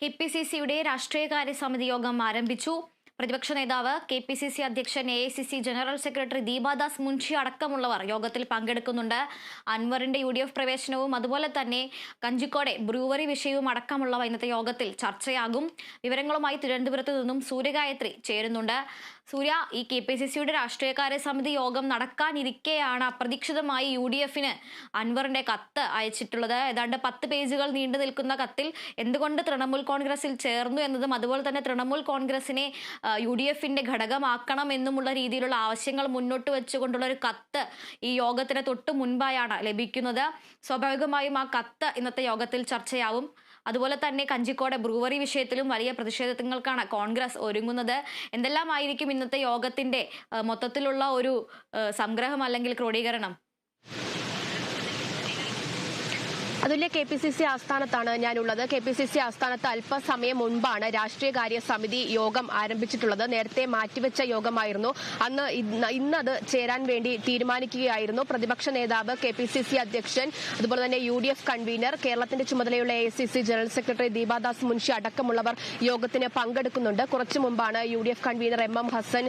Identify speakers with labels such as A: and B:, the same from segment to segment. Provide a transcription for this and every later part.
A: കെപിസിസിയുടെ രാഷ്ട്രീയകാര്യ സമിതി യോഗം ആരംഭിച്ചു. പ്രതിപക്ഷ നേതാവ്, കെപിസിസി അധ്യക്ഷൻ, AICC general secretary Deepa Das Munshi അടക്കമുള്ളവർ യോഗത്തിൽ പങ്കെടുക്കുന്നുണ്ട്. അൻവറിന്റെ യുഡിഎഫ് പ്രവേശനവും അതുപോലെ തന്നെ കഞ്ചിക്കോടെ ബ്രൂവറി വിഷയവും അടക്കമുള്ളവ ഇന്നത്തെ യോഗത്തിൽ ചർച്ചയാകും. വിവരങ്ങളുമായി തിരുവനന്തപുരത്ത് നിന്നും സൂര്യഗായത്രി ചേരുന്നുണ്ട്. സൂര്യ, ഈ കെപിസിസിയുടെ രാഷ്ട്രീയകാര്യ സമിതി യോഗം നടക്കാനിരിക്കെയാണ് അപ്രതീക്ഷിതമായി യുഡിഎഫിന് അൻവറിന്റെ കത്ത് അയച്ചിട്ടുള്ളത്. ഏതാണ്ട് 10 പേജുകൾ നീണ്ടു നിൽക്കുന്ന കത്തിൽ എന്തുകൊണ്ട് തൃണമൂൽ കോൺഗ്രസിൽ ചേർന്നു എന്നതും അതുപോലെ തന്നെ തൃണമൂൽ കോൺഗ്രസിനെ യുഡിഎഫിന്റെ ഘടകമാക്കണം എന്നുമുള്ള രീതിയിലുള്ള ആവശ്യങ്ങൾ മുന്നോട്ട് വെച്ചുകൊണ്ടുള്ള ഒരു കത്ത് ഈ യോഗത്തിന് തൊട്ടു മുൻപായാണ് ലഭിക്കുന്നത്. സ്വാഭാവികമായും ആ കത്ത് ഇന്നത്തെ യോഗത്തിൽ ചർച്ചയാവും. അതുപോലെ തന്നെ കഞ്ചിക്കോട് ബ്രൂവറി വിഷയത്തിലും വലിയ പ്രതിഷേധങ്ങൾക്കാണ് കോൺഗ്രസ് ഒരുങ്ങുന്നത്. എന്തെല്ലാമായിരിക്കും ഇന്നത്തെ യോഗത്തിന്റെ മൊത്തത്തിലുള്ള ഒരു സംഗ്രഹം അല്ലെങ്കിൽ ക്രോഡീകരണം?
B: അതുല്യ, കെപിസിസി ആസ്ഥാനത്താണ് ഞാനുള്ളത്. കെപിസിസി ആസ്ഥാനത്ത് അല്പസമയം മുൻപാണ് രാഷ്ട്രീയകാര്യ സമിതി യോഗം ആരംഭിച്ചിട്ടുള്ളത്. നേരത്തെ മാറ്റിവെച്ച യോഗമായിരുന്നു. ഇന്നത് ചേരാൻ വേണ്ടി തീരുമാനിക്കുകയായിരുന്നു. പ്രതിപക്ഷ നേതാവ്, കെപിസിസി അധ്യക്ഷൻ, അതുപോലെ തന്നെ യുഡിഎഫ് കൺവീനർ, കേരളത്തിന്റെ ചുമതലയുള്ള AICC general secretary Deepa Das Munshi അടക്കമുള്ളവർ യോഗത്തിന് പങ്കെടുക്കുന്നുണ്ട്. കുറച്ചു മുമ്പാണ് യുഡിഎഫ് കൺവീനർ എം ഹസൻ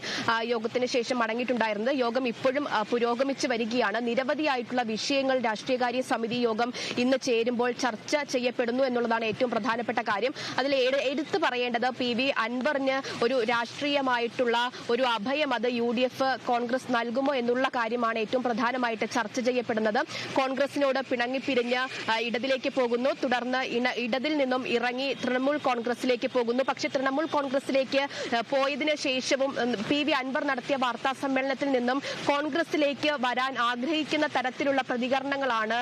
B: യോഗത്തിന് ശേഷം മടങ്ങിയിട്ടുണ്ടായിരുന്നത്. യോഗം ഇപ്പോഴും പുരോഗമിച്ചു വരികയാണ്. നിരവധിയായിട്ടുള്ള വിഷയങ്ങൾ രാഷ്ട്രീയകാര്യ സമിതി യോഗം ഇന്ന് ചേരുമ്പോൾ ചർച്ച ചെയ്യപ്പെടുന്നു എന്നുള്ളതാണ് ഏറ്റവും പ്രധാനപ്പെട്ട കാര്യം. അതിൽ എടുത്തു പറയേണ്ടത് PV അൻവറിന് ഒരു രാഷ്ട്രീയമായിട്ടുള്ള ഒരു അഭയം അത് യുഡിഎഫ് കോൺഗ്രസ് നൽകുമോ എന്നുള്ള കാര്യമാണ് ഏറ്റവും പ്രധാനമായിട്ട് ചർച്ച ചെയ്യപ്പെടുന്നത്. കോൺഗ്രസിനോട് പിണങ്ങിപ്പിരിഞ്ഞ് ഇടതിലേക്ക് പോകുന്നു, തുടർന്ന് ഇടതിൽ നിന്നും ഇറങ്ങി തൃണമൂൽ കോൺഗ്രസിലേക്ക് പോകുന്നു. പക്ഷെ തൃണമൂൽ കോൺഗ്രസിലേക്ക് പോയതിനു ശേഷവും PV അൻവർ നടത്തിയ വാർത്താ സമ്മേളനത്തിൽ നിന്നും കോൺഗ്രസിലേക്ക് വരാൻ ആഗ്രഹിക്കുന്ന തരത്തിലുള്ള പ്രതികരണങ്ങളാണ്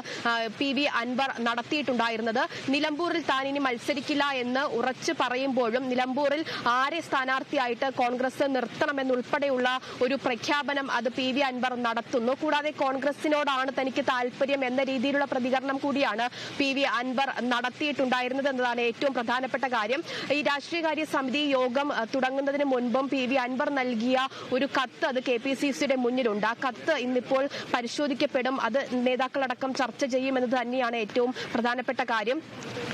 B: PV അൻവർ നടത്തിയിട്ടുണ്ടായിരുന്നത്. നിലമ്പൂരിൽ താൻ ഇനി മത്സരിക്കില്ല എന്ന് ഉറച്ചു പറയുമ്പോഴും നിലമ്പൂരിൽ ആരെ സ്ഥാനാർത്ഥിയായിട്ട് കോൺഗ്രസ് നിർത്തണമെന്നുൾപ്പെടെയുള്ള ഒരു പ്രഖ്യാപനം അത് PV അൻവർ നടത്തുന്നു. കൂടാതെ കോൺഗ്രസിനോടാണ് തനിക്ക് താല്പര്യം എന്ന രീതിയിലുള്ള പ്രതികരണം കൂടിയാണ് PV അൻവർ നടത്തിയിട്ടുണ്ടായിരുന്നത് എന്നതാണ് ഏറ്റവും പ്രധാനപ്പെട്ട കാര്യം. ഈ രാഷ്ട്രീയകാര്യ സമിതി യോഗം തുടങ്ങുന്നതിന് മുൻപും PV അൻവർ നൽകിയ ഒരു കത്ത് അത് കെപിസിസിയുടെ മുന്നിലുണ്ട്. ആ കത്ത് ഇന്നിപ്പോൾ പരിശോധിക്കപ്പെടും. അത് നേതാക്കളടക്കം ചർച്ച ചെയ്യുമെന്നത് തന്നെയാണ് ഏറ്റവും പ്രധാനപ്പെട്ട കാര്യം.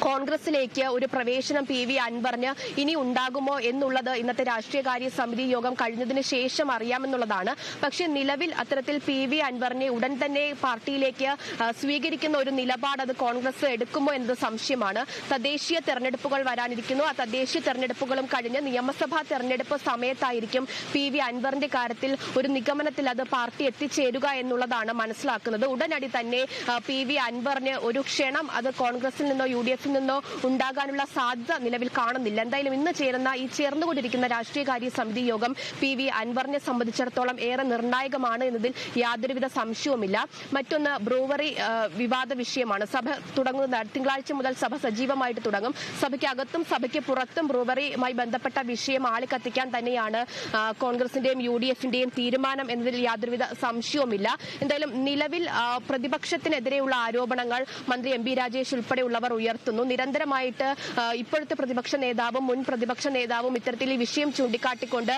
B: കോൺഗ്രസിലേക്ക് ഒരു പ്രവേശനം PV അൻവറിന് ഇനി ഉണ്ടാകുമോ എന്നുള്ളത് ഇന്നത്തെ രാഷ്ട്രീയകാര്യ സമിതി യോഗം കഴിഞ്ഞതിന് ശേഷം അറിയാമെന്നുള്ളതാണ്. പക്ഷെ നിലവിൽ അത്തരത്തിൽ PV അൻവറിനെ ഉടൻ തന്നെ പാർട്ടിയിലേക്ക് സ്വീകരിക്കുന്ന ഒരു നിലപാട് അത് കോൺഗ്രസ് എടുക്കുമോ എന്നത് സംശയമാണ്. തദ്ദേശീയ തെരഞ്ഞെടുപ്പുകൾ വരാനിരിക്കുന്നു. ആ തദ്ദേശീയ തെരഞ്ഞെടുപ്പുകളും കഴിഞ്ഞ് നിയമസഭാ തെരഞ്ഞെടുപ്പ് സമയത്തായിരിക്കും PV അൻവറിന്റെ കാര്യത്തിൽ ഒരു നിഗമനത്തിൽ അത് പാർട്ടി എത്തിച്ചേരുക എന്നുള്ളതാണ് മനസ്സിലാക്കുന്നത്. ഉടനടി തന്നെ PV അൻവറിന് ഒരു ക്ഷണം അത് കോൺഗ്രസിൽ നിന്നോ യുഡിഎഫിൽ നിന്നോ ഉണ്ടാകാനുള്ള സാധ്യത നിലവിൽ കാണുന്നില്ല. എന്തായാലും ഇന്ന് ചേർന്നുകൊണ്ടിരിക്കുന്ന രാഷ്ട്രീയകാര്യ സമിതി യോഗം PV അൻവറിനെ സംബന്ധിച്ചിടത്തോളം ഏറെ നിർണായകമാണ് എന്നതിൽ യാതൊരുവിധ സംശയവുമില്ല. മറ്റൊന്ന് ബ്രൂവറി വിവാദ വിഷയമാണ്. സഭ തുടങ്ങുന്ന തിങ്കളാഴ്ച മുതൽ സഭ സജീവമായിട്ട് തുടങ്ങും. സഭയ്ക്കകത്തും സഭയ്ക്ക് പുറത്തും ബ്രൂവറിയുമായി ബന്ധപ്പെട്ട വിഷയം ആളിക്കത്തിക്കാൻ തന്നെയാണ് കോൺഗ്രസിന്റെയും യുഡിഎഫിന്റെയും തീരുമാനം എന്നതിൽ യാതൊരുവിധ സംശയവുമില്ല. എന്തായാലും നിലവിൽ പ്രതിപക്ഷത്തിനെതിരെയുള്ള ആരോപണങ്ങൾ മന്ത്രി MP രാജേഷ് ഉൾപ്പെടെയുള്ളവർ ഉയർത്തുന്നു. നിരന്തരമായിട്ട് ഇപ്പോഴത്തെ പ്രതിപക്ഷ നേതാവും മുൻ പ്രതിപക്ഷ നേതാവും ഇത്തരത്തിൽ ഈ വിഷയം ചൂണ്ടിക്കാട്ടിക്കൊണ്ട്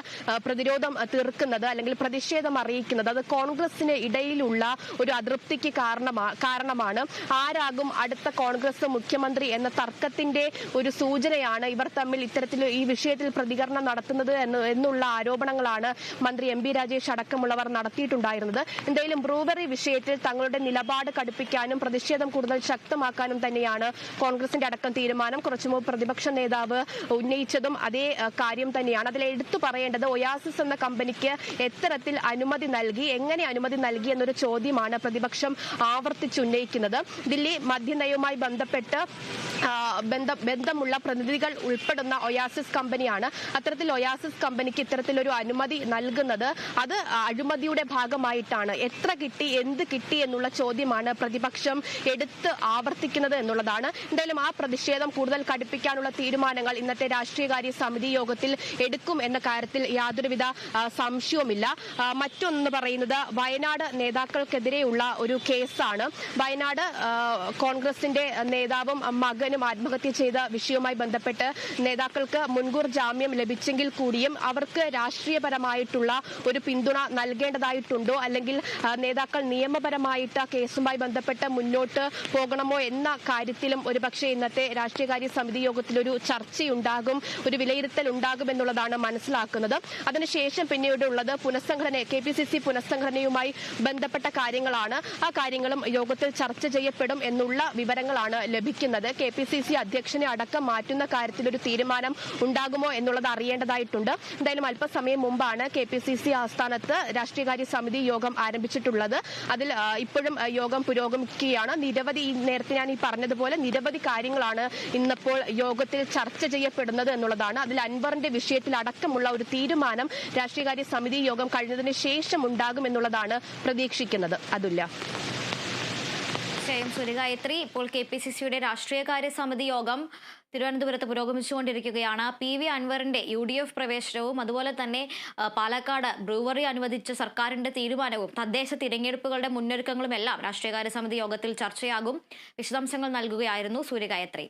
B: പ്രതിരോധം തീർക്കുന്നത് അല്ലെങ്കിൽ പ്രതിഷേധം അറിയിക്കുന്നത് അത് കോൺഗ്രസിന് ഇടയിലുള്ള ഒരു അതൃപ്തിക്ക് കാരണമാണ്. ആരാകും അടുത്ത കോൺഗ്രസ് മുഖ്യമന്ത്രി എന്ന തർക്കത്തിന്റെ ഒരു സൂചനയാണ് ഇവർ തമ്മിൽ ഇത്തരത്തിൽ ഈ വിഷയത്തിൽ പ്രതികരണം നടത്തുന്നത് എന്നുള്ള ആരോപണങ്ങളാണ് മന്ത്രി MP രാജേഷ് അടക്കമുള്ളവർ നടത്തിയിട്ടുണ്ടായിരുന്നത്. എന്തായാലും ബ്രൂവറി വിഷയത്തിൽ തങ്ങളുടെ നിലപാട് കടുപ്പിക്കാനും പ്രതിഷേധം കൂടുതൽ ശക്തമാക്കാനും തന്നെയാണ് കോൺഗ്രസിന്റെ അടക്കം തീരുമാനം. കുറച്ചുമുമ്പ് പ്രതിപക്ഷ നേതാവ് ഉന്നയിച്ചതും അതേ കാര്യം തന്നെയാണ്. അതിൽ എടുത്തു പറയേണ്ടത് ഒയാസിസ് എന്ന കമ്പനിക്ക് എത്തരത്തിൽ അനുമതി നൽകി, എങ്ങനെ അനുമതി നൽകി എന്നൊരു ചോദ്യമാണ് പ്രതിപക്ഷം ആവർത്തിച്ചുന്നയിക്കുന്നത്. ദില്ലി മദ്യനയവുമായി ബന്ധപ്പെട്ട് ബന്ധമുള്ള പ്രതിനിധികൾ ഉൾപ്പെടുന്ന ഒയാസിസ് കമ്പനിയാണ്. അത്തരത്തിൽ ഒയാസിസ് കമ്പനിക്ക് ഇത്തരത്തിലൊരു അനുമതി നൽകുന്നത് അത് അഴിമതിയുടെ ഭാഗമായിട്ടാണ്. എത്ര കിട്ടി, എന്ത് കിട്ടി എന്നുള്ള ചോദ്യമാണ് പ്രതിപക്ഷം എടുത്ത് ആവർത്തിക്കുന്നത് എന്നുള്ളതാണ്. എന്തായാലും ആ പ്രതിഷേധം കൂടുതൽ കടുപ്പിക്കാനുള്ള തീരുമാനങ്ങൾ ഇന്നത്തെ രാഷ്ട്രീയകാര്യ സമിതി യോഗത്തിൽ എടുക്കും എന്ന കാര്യത്തിൽ യാതൊരുവിധ സംശയവുമില്ല. മറ്റൊന്ന് പറയുന്നത് വയനാട് നേതാക്കൾക്കെതിരെയുള്ള ഒരു കേസാണ്. വയനാട് കോൺഗ്രസിന്റെ നേതാവും മകനും ആത്മഹത്യ ചെയ്ത വിഷയവുമായി ബന്ധപ്പെട്ട് നേതാക്കൾക്ക് മുൻകൂർ ജാമ്യം ലഭിച്ചെങ്കിൽ കൂടിയും അവർക്ക് രാഷ്ട്രീയപരമായിട്ടുള്ള ഒരു പിന്തുണ നൽകേണ്ടതായിട്ടുണ്ടോ, അല്ലെങ്കിൽ നേതാക്കൾ നിയമപരമായിട്ട് കേസുമായി ബന്ധപ്പെട്ട് മുന്നോട്ട് പോകണമോ എന്ന കാര്യത്തിലും ഒരുപക്ഷെ ഇന്നത്തെ രാഷ്ട്രീയകാര്യ സമിതി യോഗത്തിൽ ഒരു ചർച്ചയുണ്ടാകും, ഒരു വിലയിരുത്തൽ ഉണ്ടാകും എന്നുള്ളതാണ് മനസ്സിലാക്കുന്നത്. അതിനുശേഷം പിന്നീടുള്ളത് പുനഃസംഘടന, KPCC പുനഃസംഘടനയുമായി ബന്ധപ്പെട്ട കാര്യങ്ങളാണ്. ആ കാര്യങ്ങളും യോഗത്തിൽ ചർച്ച ചെയ്യപ്പെടും എന്നുള്ള വിവരങ്ങളാണ് ലഭിക്കുന്നത്. KPCC അധ്യക്ഷനെ അടക്കം മാറ്റുന്ന കാര്യത്തിൽ ഒരു തീരുമാനം ഉണ്ടാകുമോ എന്നുള്ളത് അറിയേണ്ടതായിട്ടുണ്ട്. എന്തായാലും അല്പസമയം മുമ്പാണ് KPCC ആസ്ഥാനത്ത് രാഷ്ട്രീയകാര്യ സമിതി യോഗം ആരംഭിച്ചിട്ടുള്ളത്. അതിൽ ഇപ്പോഴും യോഗം പുരോഗമിക്കുകയാണ്. നിരവധി, നേരത്തെ ഞാൻ പറഞ്ഞതുപോലെ നിരവധി കാര്യങ്ങളാണ് ഇന്നിപ്പോൾ യോഗത്തിൽ ചർച്ച ചെയ്യപ്പെടുന്നത് എന്നുള്ളതാണ്. അതിൽ അൻവറിന്റെ വിഷയത്തിൽ അടക്കമുള്ള ഒരു തീരുമാനം രാഷ്ട്രീയകാര്യ സമിതി യോഗം കഴിഞ്ഞതിന് ശേഷം ഉണ്ടാകും എന്നുള്ളതാണ് പ്രതീക്ഷിക്കുന്നത്. അതുല്ല.
A: സൂര്യഗായത്രി, ഇപ്പോൾ KPCCയുടെ രാഷ്ട്രീയകാര്യ സമിതി യോഗം തിരുവനന്തപുരത്ത് പുരോഗമിച്ചുകൊണ്ടിരിക്കുകയാണ്. PV അൻവറിന്റെ UDF പ്രവേശനവും അതുപോലെ തന്നെ പാലക്കാട് ബ്രൂവറി അനുവദിച്ച സർക്കാരിന്റെ തീരുമാനവും തദ്ദേശ തിരഞ്ഞെടുപ്പുകളുടെ മുന്നൊരുക്കങ്ങളും എല്ലാം രാഷ്ട്രീയകാര്യ സമിതി യോഗത്തിൽ ചർച്ചയാകും. വിശദാംശങ്ങൾ നൽകുകയായിരുന്നു സൂര്യഗായത്രി.